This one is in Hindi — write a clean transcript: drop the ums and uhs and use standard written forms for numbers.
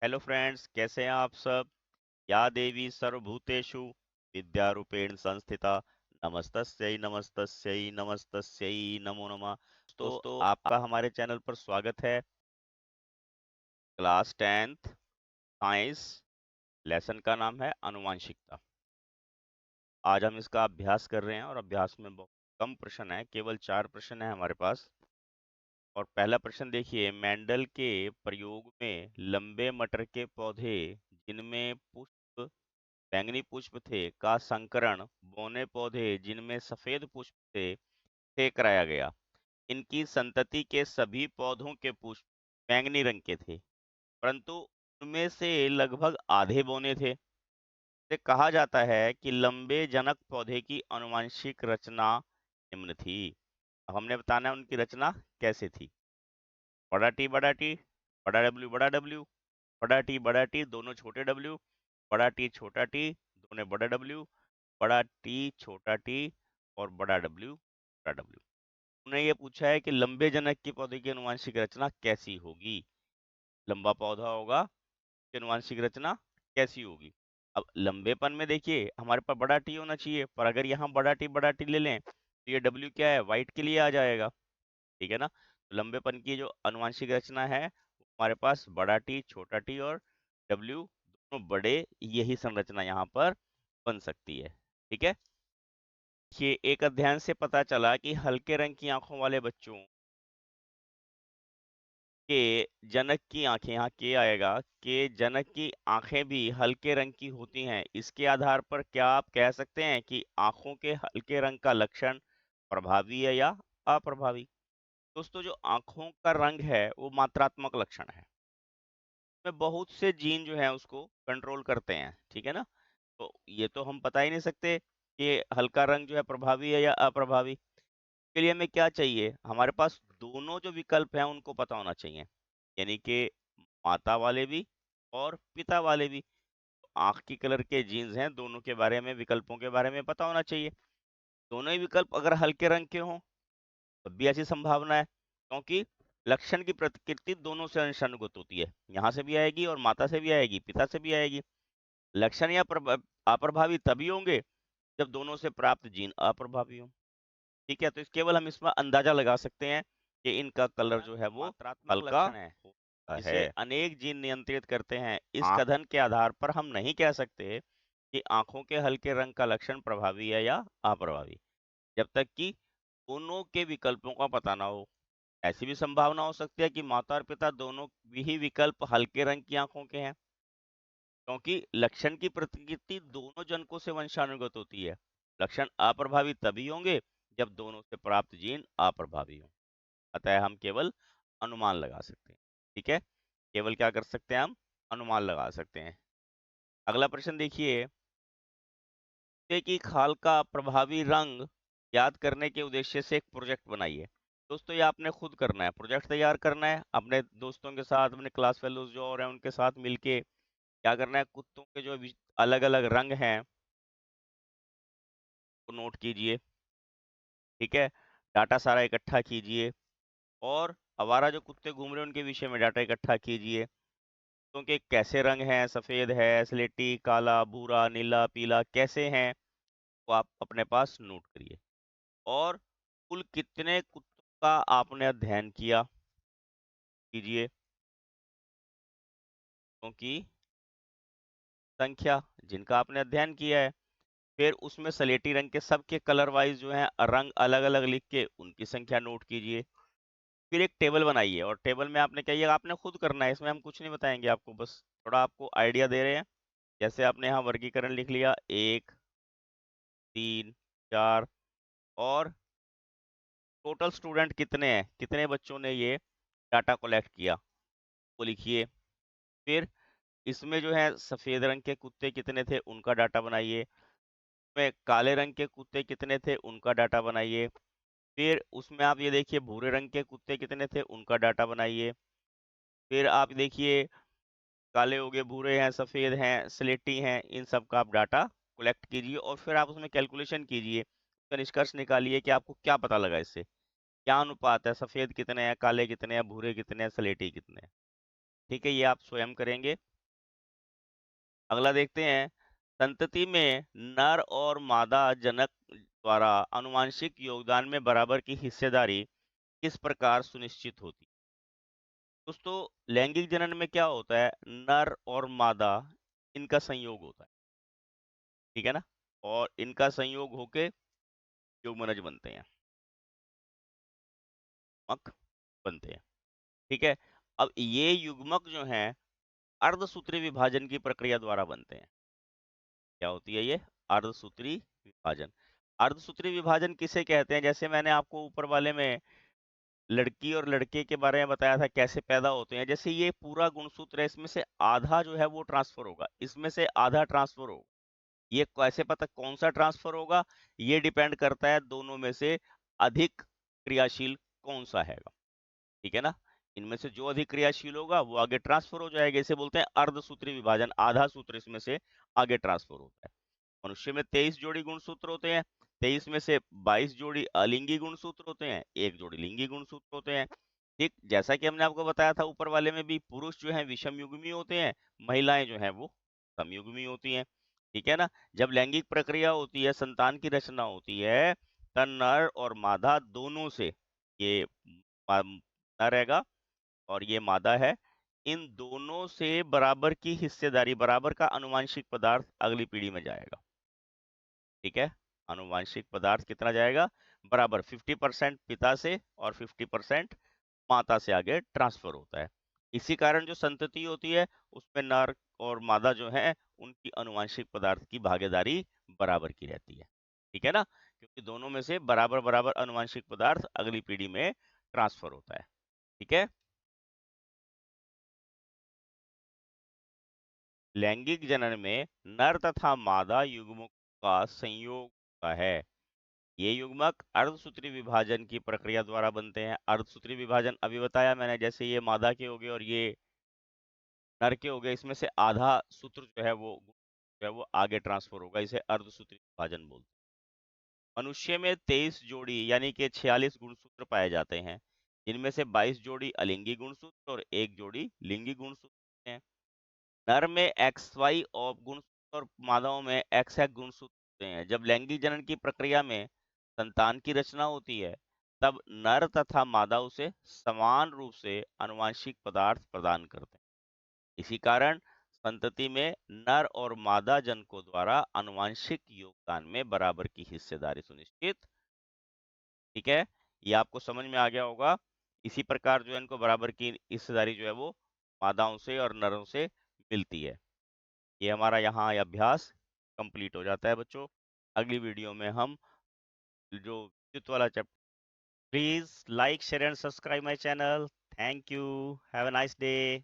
हेलो फ्रेंड्स, कैसे हैं आप सब। या देवी सर्वभूतेषु विद्यारूपेण संस्थिता नमस्तस्यै नमस्तस्यै नमस्तस्यै नमो नमः। दोस्तों, आपका हमारे चैनल पर स्वागत है। क्लास 10th साइंस लेसन का नाम है आनुवांशिकता। आज हम इसका अभ्यास कर रहे हैं और अभ्यास में बहुत कम प्रश्न है, केवल 4 प्रश्न है हमारे पास। और पहला प्रश्न देखिए, मेंडल के प्रयोग में लंबे मटर के पौधे जिनमें पुष्प बैंगनी पुष्प थे का संकरण बौने पौधे जिनमें सफेद पुष्प थे से कराया गया। इनकी संतति के सभी पौधों के पुष्प बैंगनी रंग के थे, परंतु उनमें से लगभग आधे बौने थे। से कहा जाता है कि लंबे जनक पौधे की आनुवंशिक रचना निम्न थी। अब हमने बताना है उनकी रचना कैसे थी। बड़ा टी बड़ा टी, बड़ा डब्ल्यू बड़ा डब्ल्यू, बड़ा टी दोनों छोटे डब्ल्यू, बड़ा टी छोटा टी दोनों बड़ा डब्ल्यू, बड़ा टी छोटा टी और बड़ा डब्ल्यू छोटा डब्ल्यू। उन्होंने ये पूछा है कि लंबे जनक के पौधे की आनुवंशिक रचना कैसी होगी। लंबा पौधा होगा, उसकी आनुवंशिक रचना कैसी होगी। अब लंबेपन में देखिए हमारे पास बड़ा टी होना चाहिए, पर अगर यहाँ बड़ा टी ले लें तो ये डब्ल्यू क्या है, वाइट के लिए आ जाएगा। ठीक है ना। तो लंबेपन की जो आनुवंशिक रचना है हमारे पास बड़ा टी छोटा टी और डब्ल्यू दोनों बड़े, यही संरचना यहाँ पर बन सकती है। ठीक है। ये एक अध्ययन से पता चला कि हल्के रंग की आंखों वाले बच्चों के जनक की आंखें, यहाँ के आएगा, के जनक की आंखें भी हल्के रंग की होती हैं। इसके आधार पर क्या आप कह सकते हैं कि आंखों के हल्के रंग का लक्षण प्रभावी है या अप्रभावी। दोस्तों, जो आंखों का रंग है वो मात्रात्मक लक्षण है, में बहुत से जीन जो है उसको कंट्रोल करते हैं। ठीक है ना। तो ये तो हम बता ही नहीं सकते कि हल्का रंग जो है प्रभावी है या अप्रभावी। के लिए हमें क्या चाहिए, हमारे पास दोनों जो विकल्प हैं उनको पता होना चाहिए, यानी कि माता वाले भी और पिता वाले भी। आंख की कलर के जीन्स हैं, दोनों के बारे में, विकल्पों के बारे में पता होना चाहिए। दोनों ही विकल्प अगर हल्के रंग के हों तब भी ऐसी संभावना है, क्योंकि लक्षण की प्रकृति दोनों से अंशानुगत होती है। यहाँ से भी आएगी और माता से भी आएगी, पिता से भी आएगी। लक्षण या अप्रभावी तभी होंगे जब दोनों से प्राप्त जीन अप्रभावी हो। ठीक है। तो इस केवल हम इसमें अंदाजा लगा सकते हैं कि इनका कलर जो है वो मात्रात्मक हल्का लक्षण है, जिसे अनेक जीन नियंत्रित करते हैं। इस कथन के आधार पर हम नहीं कह सकते कि आंखों के हल्के रंग का लक्षण प्रभावी है या अप्रभावी, जब तक कि दोनों के विकल्पों का पता ना हो। ऐसी भी संभावना हो सकती है कि माता और पिता दोनों भी विकल्प हल्के रंग की आंखों के हैं, क्योंकि लक्षण की प्रकृति दोनों जनकों से वंशानुगत होती है। लक्षण अप्रभावी तभी होंगे जब दोनों से प्राप्त जीन अप्रभावी हों। अतः हम केवल अनुमान लगा सकते हैं। ठीक है। केवल क्या कर सकते हैं, हम अनुमान लगा सकते हैं। अगला प्रश्न देखिए, कुत्ते की खाल का प्रभावी रंग याद करने के उद्देश्य से एक प्रोजेक्ट बनाइए। दोस्तों, ये आपने खुद करना है, प्रोजेक्ट तैयार करना है अपने दोस्तों के साथ, अपने क्लास फेलोज जो और हैं उनके साथ मिलके क्या करना है, कुत्तों के जो अलग अलग रंग हैं को नोट कीजिए। ठीक है। डाटा सारा इकट्ठा कीजिए और आवारा जो कुत्ते घूम रहे हैं उनके विषय में डाटा इकट्ठा कीजिए। कुत्तों के कैसे रंग हैं, सफेद है, स्लेटी, काला, भूरा, नीला, पीला, कैसे हैं, वो आप अपने पास नोट करिए। और कुल कितने कुत्तों का आपने अध्ययन किया कीजिए, क्योंकि संख्या जिनका आपने अध्ययन किया है, फिर उसमें सलेटी रंग के सबके कलर वाइज जो है रंग अलग अलग लिख के उनकी संख्या नोट कीजिए। फिर एक टेबल बनाइए और टेबल में आपने क्या, ये आपने खुद करना है, इसमें हम कुछ नहीं बताएंगे आपको, बस थोड़ा आपको आइडिया दे रहे हैं। जैसे आपने यहाँ वर्गीकरण लिख लिया, 1 3 4, और टोटल स्टूडेंट कितने हैं, कितने बच्चों ने ये डाटा कलेक्ट किया वो लिखिए। फिर इसमें जो है सफेद रंग के कुत्ते कितने थे उनका डाटा बनाइए, इसमें काले रंग के कुत्ते कितने थे उनका डाटा बनाइए। फिर उसमें आप ये देखिए भूरे रंग के कुत्ते कितने थे उनका डाटा बनाइए। फिर आप देखिए काले हो गए, भूरे हैं, सफेद हैं, स्लेटी हैं, इन सब का आप डाटा कलेक्ट कीजिए और फिर आप उसमें कैलकुलेशन कीजिए, उसका निष्कर्ष निकालिए कि आपको क्या पता लगा इससे, क्या अनुपात है, सफेद कितने हैं, काले कितने हैं, भूरे कितने हैं, स्लेटी कितने हैं। ठीक है, ये आप स्वयं करेंगे। अगला देखते हैं, संतति में नर और मादा जनक द्वारा आनुवंशिक योगदान में बराबर की हिस्सेदारी किस प्रकार सुनिश्चित होती है? दोस्तों, लैंगिक जनन में क्या होता है, नर और मादा इनका संयोग होता है, ठीक है ना, और इनका संयोग होके युग्मनज बनते हैं, युग्मक बनते हैं, ठीक है। अब ये युग्मक जो हैं अर्धसूत्री विभाजन की प्रक्रिया द्वारा बनते हैं। क्या होती है ये? अर्धसूत्री विभाजन। अर्धसूत्री विभाजन किसे कहते हैं? जैसे मैंने आपको ऊपर वाले में लड़की और लड़के के बारे में बताया था कैसे पैदा होते हैं, जैसे ये पूरा गुणसूत्र है, इसमें से आधा जो है वो ट्रांसफर होगा, इसमें से आधा ट्रांसफर होगा। ये कैसे पता कौन सा ट्रांसफर होगा? ये डिपेंड करता है दोनों में से अधिक क्रियाशील कौन सा है, ठीक है ना। इनमें से जो अधिक क्रियाशील होगा वो आगे ट्रांसफर हो जाएगा, इसे बोलते हैं अर्धसूत्री विभाजन, आधा सूत्र इसमें से आगे ट्रांसफर होता है। मनुष्य में 23 जोड़ी गुणसूत्र होते हैं, 23 में से 22 जोड़ी अलिंगी गुणसूत्र होते हैं, एक जोड़ी लिंगी गुणसूत्र होते हैं। ठीक, जैसा कि हमने आपको बताया था ऊपर वाले में भी, पुरुष जो है विषम युग्मी होते हैं, महिलाएं जो है वो समयुग्मी होती हैं, ठीक है ना। जब लैंगिक प्रक्रिया होती है, संतान की रचना होती है, तब नर और मादा दोनों से, ये नर रहेगा और ये मादा है, इन दोनों से बराबर की हिस्सेदारी, बराबर का आनुवंशिक पदार्थ अगली पीढ़ी में जाएगा, ठीक है। आनुवंशिक पदार्थ कितना जाएगा? बराबर 50% पिता से और 50% माता से आगे ट्रांसफर होता है। इसी कारण जो संतति होती है उसमें नर और मादा जो है उनकी आनुवंशिक पदार्थ की भागीदारी बराबर की रहती है, ठीक है ना, क्योंकि दोनों में से बराबर बराबर आनुवंशिक पदार्थ अगली पीढ़ी में ट्रांसफर होता है, ठीक है। लैंगिक जनन में नर तथा मादा युग्मक का संयोग होता है। ये युग्मक अर्धसूत्री विभाजन की प्रक्रिया द्वारा बनते हैं। अर्धसूत्री विभाजन अभी बताया मैंने, जैसे ये मादा के हो गए और ये नर के हो गए, इसमें से आधा सूत्र जो है वो आगे ट्रांसफर होगा, इसे अर्धसूत्री विभाजन बोलते हैं। मनुष्य में 23 जोड़ी यानी कि 46 गुणसूत्र पाए जाते हैं, जिनमें से 22 जोड़ी अलिंगी गुणसूत्र और एक जोड़ी लिंगी गुणसूत्र हैं। नर में एक्स वाई और गुणसूत्र और मादाओं में एक्स एक्स गुणसूत्र होते हैं। जब लैंगिक जनन की प्रक्रिया में संतान की रचना होती है, तब नर तथा मादा उसे समान रूप से आनुवंशिक पदार्थ प्रदान करते हैं। इसी कारण संतति में नर और मादा जनकों द्वारा आनुवंशिक योगदान में बराबर की हिस्सेदारी सुनिश्चित, ठीक है। ये आपको समझ में आ गया होगा। इसी प्रकार जो है इनको बराबर की हिस्सेदारी जो है वो मादाओं से और नरों से मिलती है। ये हमारा यहाँ अभ्यास कंप्लीट हो जाता है बच्चों। अगली वीडियो में हम जो विद्युत वाला chapter, please like share and subscribe my channel. Thank you, have a nice day.